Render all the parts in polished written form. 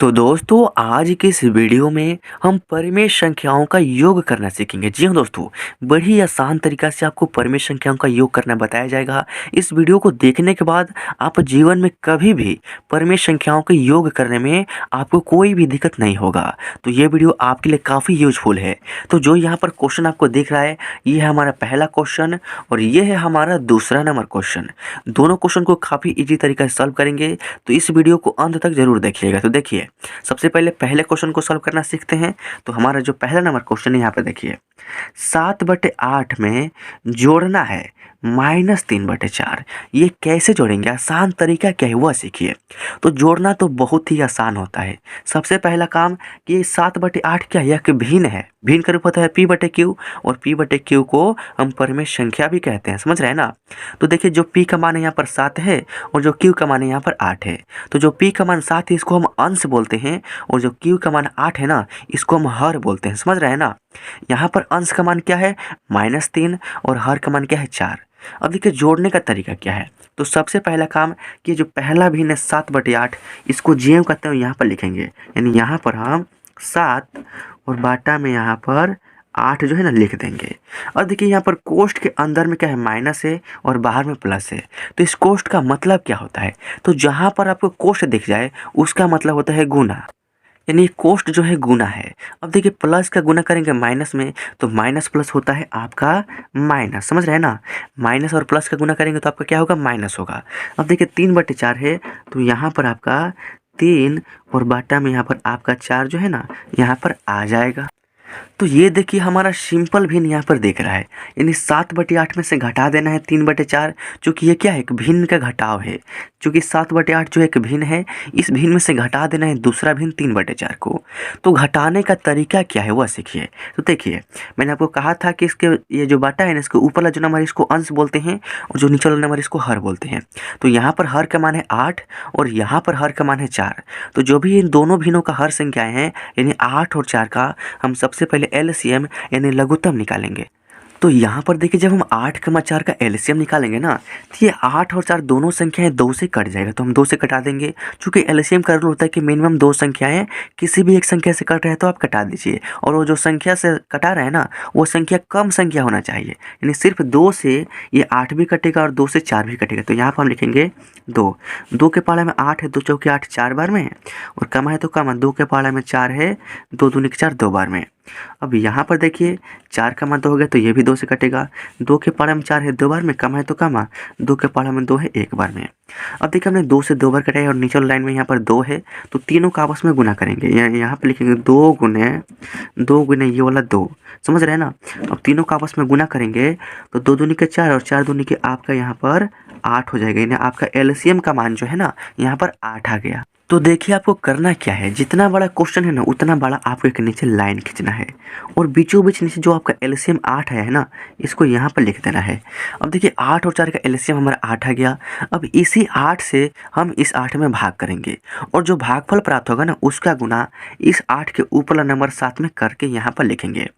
तो दोस्तों आज के इस वीडियो में हम परिमेय संख्याओं का योग करना सीखेंगे। जी हाँ दोस्तों, बड़ी आसान तरीका से आपको परिमेय संख्याओं का योग करना बताया जाएगा। इस वीडियो को देखने के बाद आप जीवन में कभी भी परिमेय संख्याओं के योग करने में आपको कोई भी दिक्कत नहीं होगा। तो ये वीडियो आपके लिए काफ़ी यूजफुल है। तो जो यहाँ पर क्वेश्चन आपको दिख रहा है, ये है हमारा पहला क्वेश्चन और ये है हमारा दूसरा नंबर क्वेश्चन। दोनों क्वेश्चन को काफ़ी ईजी तरीका से सॉल्व करेंगे, तो इस वीडियो को अंत तक जरूर देखिएगा। तो देखिए, सबसे पहले पहले क्वेश्चन को सॉल्व करना सीखते हैं। तो हमारा जो पहला नंबर क्वेश्चन है यहाँ पे देखिए, 7/8 में जोड़ना है -3/4। ये कैसे जोड़ेंगे, आसान तरीका क्या है वह सीखिए। तो जोड़ना तो बहुत ही आसान होता है। सबसे पहला काम कि 7/8 क्या है, यह एक भिन्न है। भिन्न का रूप होता है p/q और p/q को हम परिमेय संख्या भी कहते हैं, समझ रहे हैं ना। तो देखिए, जो p का मान है यहाँ पर 7 है और जो q का मान है यहाँ पर 8 है। तो जो p का मान 7 है इसको हम अंश बोलते हैं और जो q का मान 8 है ना, इसको हम हर बोलते हैं, समझ रहे हैं ना। यहाँ पर अंश का मान क्या है, -3 और हर का मान क्या है, 4। अब देखिए जोड़ने का तरीका क्या है। तो सबसे पहला काम कि जो पहला भिन्न है 7/8, इसको ज्यों कहते हैं यहाँ पर लिखेंगे। यानी यहाँ पर हम 7 और बाटा में यहाँ पर 8 जो है ना लिख देंगे। और देखिए यहाँ पर कोष्ठ के अंदर में क्या है, माइनस है और बाहर में प्लस है। तो इस कोष्ठ का मतलब क्या होता है, तो जहाँ पर आपको कोष्ठ दिख जाए उसका मतलब होता है गुना। यानी कोष्ठ जो है गुना है। अब देखिए, प्लस का गुना करेंगे माइनस में तो माइनस प्लस होता है आपका माइनस, समझ रहे हैं ना। माइनस और प्लस का गुना करेंगे तो आपका क्या होगा, माइनस होगा। अब देखिए 3/4 है तो यहाँ पर आपका 3 और बाटा में यहाँ पर आपका 4 जो है ना यहाँ पर आ जाएगा। तो ये देखिए हमारा सिंपल भिन्न यहाँ पर दिख रहा है। यानी 7/8 में से घटा देना है 3/4, चूँकि ये क्या है, एक भिन्न का घटाव है। चूँकि 7/8 जो एक भिन्न है, इस भिन्न में से घटा देना है दूसरा भिन्न 3/4 को। तो घटाने का तरीका क्या है वह सीखिए। तो देखिए, मैंने आपको कहा था कि इसके ये जो बाटा है ना, इसके ऊपर वाला जो नंबर इसको अंश बोलते हैं और जो नीचे वाला नंबर इसको हर बोलते हैं। तो यहाँ पर हर का मान है 8 और यहाँ पर हर का मान है 4। तो जो भी इन दोनों भिन्नों का हर संख्याएँ हैं, यानी 8 और 4 का हम सबसे पहले एलसीएम यानी लघुत्तम निकालेंगे। तो यहाँ पर देखिए, जब हम 8 का 4 का एलसीएम निकालेंगे ना, तो ये 8 और 4 दोनों संख्याएं 2 से कट जाएगा। तो हम 2 से कटा देंगे। चूँकि एलसीएम का रूल होता है कि मिनिमम 2 संख्याएं किसी भी एक संख्या से कट रहे हैं तो आप कटा दीजिए, और वो जो संख्या से कटा रहे हैं ना, वो संख्या कम संख्या होना चाहिए। यानी सिर्फ 2 से ये 8 भी कटेगा और 2 से 4 भी कटेगा। तो यहाँ पर हम लिखेंगे 2। 2 के पाला में 8 है, 2 चौके 8 4 बार में, और कम है तो कम, 2 के पाला में 4 है, 2 दूनी 4 2 बार में। अब यहाँ पर देखिए 4 का मान 2 हो गया तो ये भी 2 से कटेगा। 2 के पाला में 4 है 2 बार में, कम है तो कम, 2 के पाला में 2 है 1 बार में। अब देखिए हमने 2 से 2 बार कटाया और नीचे लाइन में यहाँ पर 2 है, तो तीनों का आपस में गुना करेंगे। यहाँ पर लिखेंगे 2 गुने ये वाला 2, समझ रहे हैं ना। अब तीनों का आपस में गुना करेंगे तो 2 दूनी के 4 और 4 दूनी के आपका यहाँ पर 8 हो जाएगा। यानी आपका एलसीएम का मान जो है ना यहाँ पर 8 आ गया। तो देखिए आपको करना क्या है, जितना बड़ा क्वेश्चन है ना उतना बड़ा आपको एक नीचे लाइन खींचना है और बीचों बीच नीचे जो आपका एलसीएम 8 है ना, इसको यहाँ पर लिख देना है। अब देखिए 8 और 4 का एलसीएम हमारा 8 आ गया। अब इसी 8 से हम इस 8 में भाग करेंगे और जो भागफल प्राप्त होगा ना उसका गुना इस 8 के ऊपर वाला नंबर 7 में करके यहाँ पर लिखेंगे।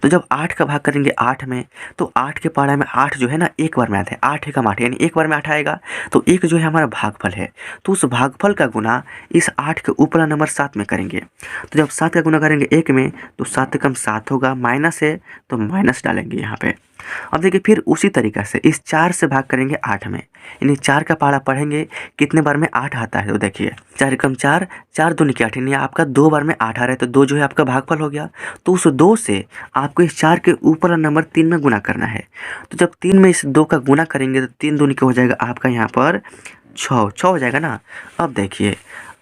तो जब 8 का भाग करेंगे 8 में, तो 8 के पारा में 8 जो है ना एक बार में आता है। 8 एकम 8 यानी एक बार में 8 आएगा। तो एक जो है हमारा भागफल है, तो उस भागफल का गुना इस 8 के ऊपर नंबर 7 में करेंगे। तो जब 7 का गुना करेंगे 1 में तो 7 एकम 7 होगा, माइनस है तो माइनस डालेंगे यहाँ पे। अब देखिए फिर उसी तरीक़ा से इस 4 से भाग करेंगे 8 में, यानी 4 का पारा पढ़ेंगे कितने बार में 8 आता है। तो देखिए 4 एकम 4, 4 दूनी के 8, यानी आपका 2 बार में 8 आ रहा है। तो 2 जो है आपका भागफल हो गया। तो उस 2 से आपको इस 4 के ऊपर नंबर 3 में गुना करना है। तो जब 3 में इस 2 का गुना करेंगे तो 3 दूनी के हो जाएगा आपका यहाँ पर 6 हो जाएगा ना। अब देखिए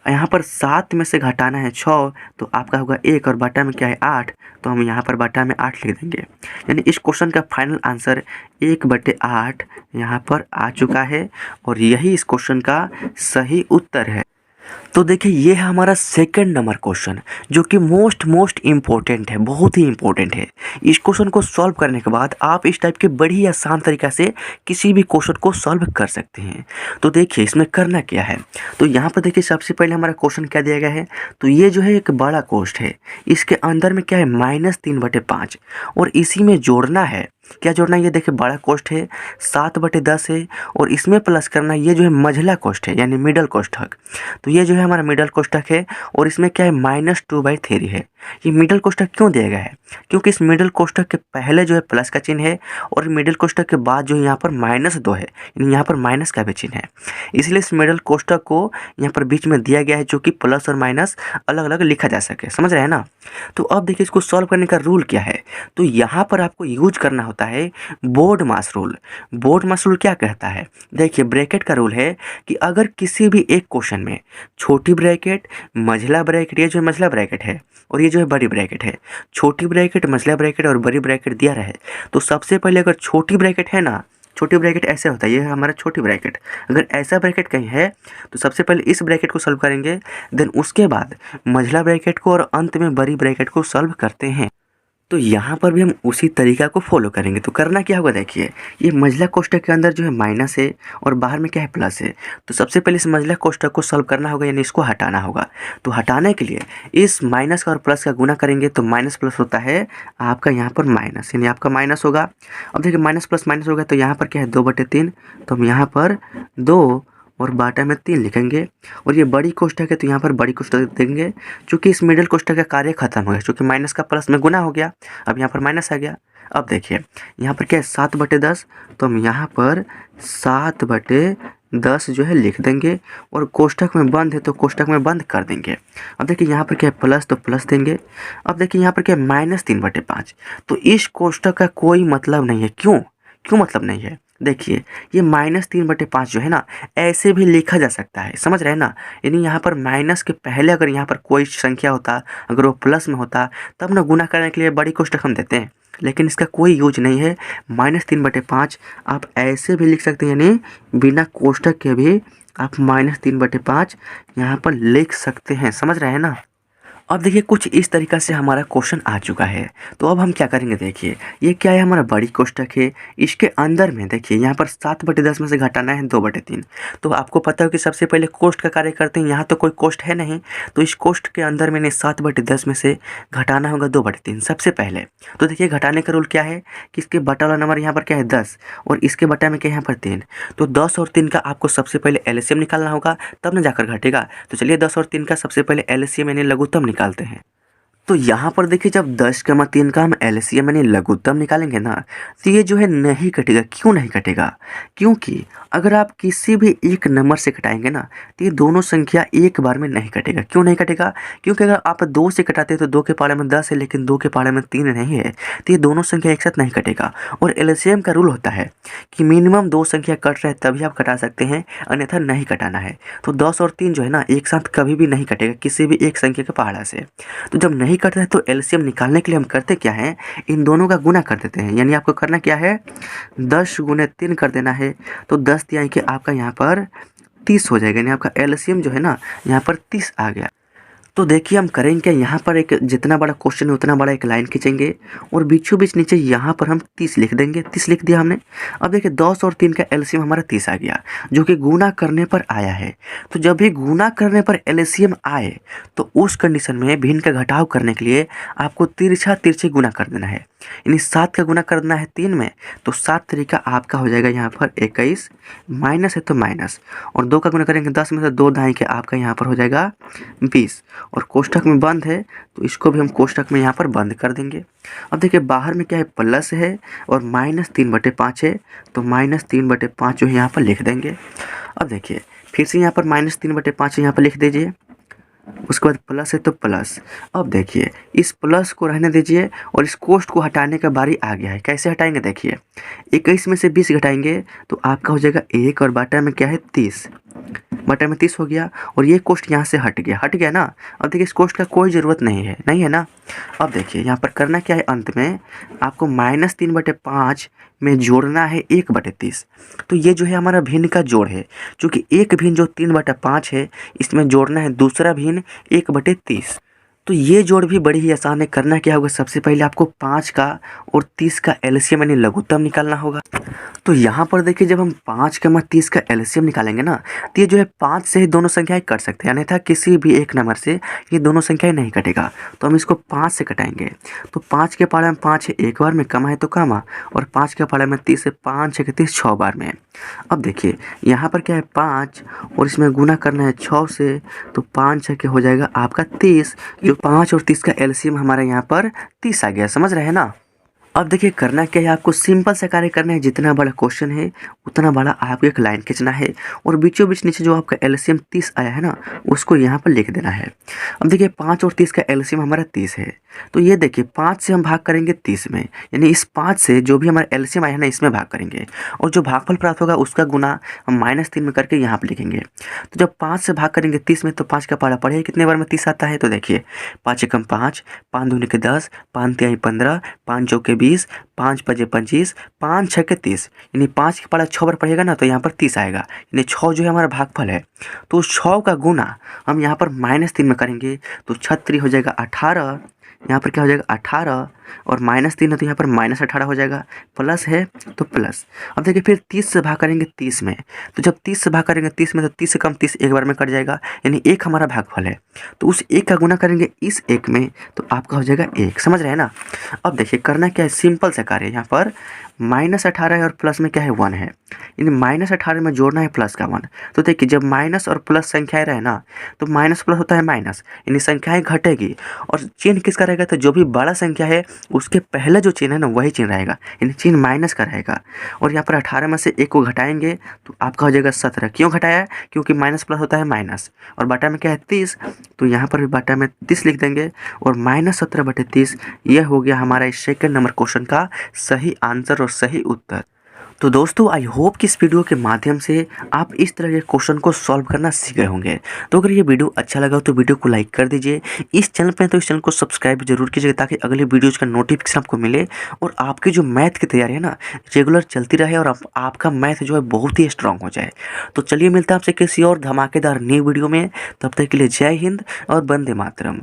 यहाँ पर 7 में से घटाना है 6, तो आपका होगा 1 और बाटा में क्या है 8, तो हम यहाँ पर बाटा में 8 लिख देंगे। यानी इस क्वेश्चन का फाइनल आंसर 1/8 यहाँ पर आ चुका है और यही इस क्वेश्चन का सही उत्तर है। तो देखिए ये है हमारा सेकंड नंबर क्वेश्चन, जो कि मोस्ट इम्पोर्टेंट है, बहुत ही इम्पोर्टेंट है। इस क्वेश्चन को सॉल्व करने के बाद आप इस टाइप के बड़ी आसान तरीक़ा से किसी भी क्वेश्चन को सॉल्व कर सकते हैं। तो देखिए इसमें करना क्या है। तो यहाँ पर देखिए सबसे पहले हमारा क्वेश्चन क्या दिया गया है, तो ये जो है एक बड़ा कोष्ठ है, इसके अंदर में क्या है -3/5 और इसी में जोड़ना है। क्या जोड़ना है, ये देखिए बड़ा कोष्ठ है 7/10 है और इसमें प्लस करना ये जो है मझला कोष्ठ है यानी मिडल कोष्ठक। तो ये जो है है हमारा मिडल कोष्ठक है और इसमें क्या है -2/3 है। ये मिडल कोष्ठक क्यों दिया गया है? क्योंकि इस मिडल कोष्ठक के पहले जो है प्लस का चिन्ह है और मिडल कोष्ठक के बाद जो है यहाँ पर -2 है, यानी यहाँ पर माइनस का भी चिन्ह है। इसलिए इस मिडल कोष्ठक को यहाँ पर बीच में दिया गया है, जो कि प्लस और माइनस अलग अलग लिखा जा सके। समझ रहे हैं ना? तो अब देखिए इसको सॉल्व करने का रूल क्या है। तो यहाँ पर आपको यूज करना होता है बोर्ड मास रूल। बोर्ड मास रूल क्या कहता है? देखिए ब्रैकेट का रूल है कि अगर किसी भी एक क्वेश्चन में छोटी ब्रैकेट, मझला ब्रैकेट, ये जो मझला ब्रैकेट है और ये जो है बड़ी ब्रैकेट है, छोटी ब्रैकेट, मझला ब्रैकेट और बड़ी ब्रैकेट दिया रहे, तो सबसे पहले अगर छोटी ब्रैकेट है ना, छोटी ब्रैकेट ऐसे होता है, ये है हमारा छोटी ब्रैकेट। अगर ऐसा ब्रैकेट कहीं है तो सबसे पहले इस ब्रैकेट को सॉल्व करेंगे, देन उसके बाद मझला ब्रैकेट को और अंत में बड़ी ब्रैकेट को सॉल्व करते हैं। तो यहाँ पर भी हम उसी तरीका को फॉलो करेंगे। तो करना क्या होगा, देखिए ये मझला कोष्ठक के अंदर जो है माइनस है और बाहर में क्या है प्लस है। तो सबसे पहले इस मझला कोष्ठक को सॉल्व करना होगा, यानी इसको हटाना होगा। तो हटाने के लिए इस माइनस का और प्लस का गुना करेंगे तो माइनस प्लस होता है आपका यहाँ पर माइनस, यानी आपका माइनस होगा। अब देखिए माइनस प्लस माइनस होगा तो यहाँ पर क्या है 2/3, तो हम यहाँ पर 2 और बाटा में 3 लिखेंगे। और ये बड़ी कोष्ठक है तो यहाँ पर बड़ी कोष्ठक देंगे, क्योंकि इस मिडिल कोष्ठक का कार्य खत्म हो गया, क्योंकि माइनस का प्लस में गुना हो गया, अब यहाँ पर माइनस आ गया। अब देखिए यहाँ पर क्या है 7/10, तो हम यहाँ पर 7/10 जो है लिख देंगे और कोष्ठक में बंद है तो कोष्ठक में बंद कर देंगे। अब देखिए यहाँ पर क्या है प्लस, तो प्लस देंगे। अब देखिए यहाँ पर क्या है -3/5, तो इस कोष्ठक का कोई मतलब नहीं है। क्यों मतलब नहीं है? देखिए ये -3/5 जो है ना, ऐसे भी लिखा जा सकता है। समझ रहे हैं ना? यानी यहाँ पर माइनस के पहले अगर यहाँ पर कोई संख्या होता, अगर वो प्लस में होता, तब ना गुना करने के लिए बड़ी कोष्ठक हम देते हैं, लेकिन इसका कोई यूज नहीं है। -3/5 आप ऐसे भी लिख सकते हैं, यानी बिना कोष्ठक के भी आप -3/5 यहाँ पर लिख सकते हैं। समझ रहे हैं ना? अब देखिए कुछ इस तरीक़ा से हमारा क्वेश्चन आ चुका है। तो अब हम क्या करेंगे, देखिए ये क्या है, हमारा बड़ी कोष्ठक है। इसके अंदर में देखिए यहाँ पर 7/10 में से घटाना है 2/3। तो आपको पता हो कि सबसे पहले कोष्ठ का कार्य करते हैं। यहाँ तो कोई कोष्ठ है नहीं, तो इस कोष्ठ के अंदर मैंने 7/10 में से घटाना होगा 2/3 सबसे पहले। तो देखिए घटाने का रूल क्या है कि इसके बटा वाला नंबर यहाँ पर क्या है 10 और इसके बटा में क्या है यहाँ पर 3। तो 10 और 3 का आपको सबसे पहले एलसीएम निकालना होगा, तब ना जाकर घटेगा। तो चलिए 10 और 3 का सबसे पहले एलसीएम यानी लघुत्तम निकालते हैं। तो यहाँ पर देखिए जब 10, 3 का हम एलसीएम यानी लघुत्तम निकालेंगे ना, तो ये जो है नहीं कटेगा। क्यों नहीं कटेगा? क्योंकि अगर आप किसी भी एक नंबर से घटाएंगे ना, तो ये दोनों संख्या एक बार में नहीं कटेगा। क्यों नहीं कटेगा? क्योंकि अगर आप 2 से घटाते हैं तो 2 के पारे में 10 है, लेकिन 2 के पारे में 3 नहीं है, तो ये दोनों संख्या एक साथ नहीं कटेगा। और एलसीएम का रूल होता है कि मिनिमम 2 संख्या कट रहे तभी आप घटा सकते हैं, अन्यथा नहीं घटाना है। तो 10 और 3 जो है ना एक साथ कभी भी नहीं कटेगा किसी भी एक संख्या के पहाड़ा से। तो जब नहीं कटता है तो एलसीएम निकालने के लिए हम करते क्या है, इन दोनों का गुना कर देते हैं। यानी आपको करना क्या है, 10 × 3 कर देना है। तो 10 दिया कि आपका यहाँ पर 30 हो जाएगा, यानी आपका एलसीएम जो है ना यहाँ पर 30 आ गया। तो देखिए हम करेंगे क्या, यहाँ पर एक जितना बड़ा क्वेश्चन है उतना बड़ा एक लाइन खींचेंगे और बीचों बीच नीचे यहाँ पर हम 30 लिख देंगे। 30 लिख दिया हमने। अब देखिए 10 और 3 का एलसीएम हमारा 30 आ गया, जो कि गुना करने पर आया है। तो जब भी गुना करने पर एलसीएम आए तो उस कंडीशन में भिन्न का घटाव करने के लिए आपको तिरछा तिरछे गुना कर देना है। यानी 7 का गुना करना है 3 में, तो 7 तरीका आपका हो जाएगा यहाँ पर 21, माइनस है तो माइनस, और 2 का गुना करेंगे 10 में से 2 दाएँ के आपका यहाँ पर हो जाएगा 20। और कोष्ठक में बंद है तो इसको भी हम कोष्ठक में यहाँ पर बंद कर देंगे। अब देखिए बाहर में क्या है प्लस है और -3/5 है, तो -3/5 जो है यहाँ पर लिख देंगे। अब देखिए फिर से यहाँ पर -3/5 यहाँ पर लिख दीजिए, उसके बाद प्लस है तो प्लस। अब देखिए इस प्लस को रहने दीजिए और इस कोष्ठ को हटाने का बारी आ गया है। कैसे हटाएंगे, देखिए 21 में से 20 घटाएंगे तो आपका हो जाएगा 1 और बाटा में क्या है 30, बटा में 30 हो गया और ये कोष्ठ यहाँ से हट गया ना। अब देखिए इस कोष्ठ का कोई ज़रूरत नहीं है ना। अब देखिए यहाँ पर करना क्या है, अंत में आपको -3/5 में जोड़ना है 1/30। तो ये जो है हमारा भिन्न का जोड़ है, क्योंकि एक भिन्न जो 3/5 है इसमें जोड़ना है दूसरा भिन्न 1/30। तो ये जोड़ भी बड़ी ही आसान है। करना क्या होगा, सबसे पहले आपको 5 का और 30 का एलसीएम यानी लघुत्तम निकालना होगा। तो यहाँ पर देखिए जब हम 5 का 30 का एलसीएम निकालेंगे ना, तो ये जो है 5 से ही दोनों संख्याएं कट सकते हैं, अन्यथा किसी भी एक नंबर से ये दोनों संख्याएं नहीं कटेगा। तो हम इसको 5 से कटाएंगे। तो 5 के पारे में 5 है, एक बार में, कमा है तो कमा, और 5 के पारे में 30 है, 5 है 30 6 बार में। अब देखिए यहाँ पर क्या है 5 और इसमें गुना करना है 6 से, तो 5 6 के हो जाएगा आपका 30। जो 5 और 30 का एलसीएम हमारे यहाँ पर 30 आ गया, समझ रहे हैं ना। अब देखिए करना क्या है, आपको सिंपल सा कार्य करना है। जितना बड़ा क्वेश्चन है उतना बड़ा आपको एक लाइन खींचना है और बीचों बीच नीचे जो आपका एलसीएम 30 आया है ना, उसको यहाँ पर लिख देना है। अब देखिए 5 और 30 का एलसीएम हमारा 30 है, तो ये देखिए 5 से हम भाग करेंगे 30 में, यानी इस 5 से जो भी हमारा एलसीएम आया है ना इसमें भाग करेंगे, और जो भागफल प्राप्त होगा उसका गुना हम -3 में करके यहाँ पर लिखेंगे। तो जब 5 से भाग करेंगे 30 में, तो 5 का पारा पढ़े कितने बार में 30 आता है, तो देखिए 5 एकम 5, 5 दूनी के 10, 5 तिहाई 15, 5 चौके 20, 5 पचे 25, 5 छके 30, यानी 5 के पारा 6 बार पढ़ेगा ना तो यहाँ पर 30 आएगा, यानी 6 जो है हमारा भागफल है। तो उस 6 का गुना हम यहाँ पर -3 में करेंगे, तो 6 हो जाएगा 18, यहाँ पर क्या हो जाएगा 18, और -3 है तो यहाँ पर -18 हो जाएगा, प्लस है तो प्लस। अब देखिए फिर 30 से भाग करेंगे 30 में, तो जब 30 से भाग करेंगे 30 में, तो 30 से कम 30 एक बार में कट जाएगा, यानी 1 हमारा भागफल है। तो उस 1 का गुना करेंगे इस 1 में, तो आपका हो जाएगा 1, समझ रहे हैं ना। अब देखिए करना क्या है, सिंपल से कार्य है। यहाँ पर -18 है और प्लस में क्या है 1 है, यानी -18 में जोड़ना है प्लस का 1। तो देखिए जब माइनस और प्लस संख्याएं रहे ना, तो माइनस प्लस होता है माइनस, यानी संख्याएं घटेगी, और चिन्ह किसका रहेगा, तो जो भी बड़ा संख्या है उसके पहले जो चिन्ह है ना वही चिन्ह रहेगा, यानी चिन्ह माइनस का रहेगा। और यहाँ पर 18 में से 1 को घटाएंगे तो आपका हो जाएगा 17। क्यों घटाया है, क्योंकि माइनस प्लस होता है माइनस, और बटा में क्या है 30, तो यहाँ पर भी बटा में 30 लिख देंगे, और -17/30 यह हो गया हमारा इस सेकंड नंबर क्वेश्चन का सही आंसर और सही उत्तर। तो दोस्तों आई होप कि इस वीडियो के माध्यम से आप इस तरह के क्वेश्चन को सॉल्व करना सीख गए होंगे। तो अगर ये वीडियो अच्छा लगा तो वीडियो को लाइक कर दीजिए। इस चैनल पे तो इस चैनल को सब्सक्राइब जरूर कीजिएगा, ताकि अगले वीडियोज़ का नोटिफिकेशन आपको मिले और आपकी जो मैथ की तैयारी है ना रेगुलर चलती रहे, और आपका मैथ जो है बहुत ही स्ट्रांग हो जाए। तो चलिए मिलता है आपसे किसी और धमाकेदार नई वीडियो में, तब तक के लिए जय हिंद और वंदे मातरम।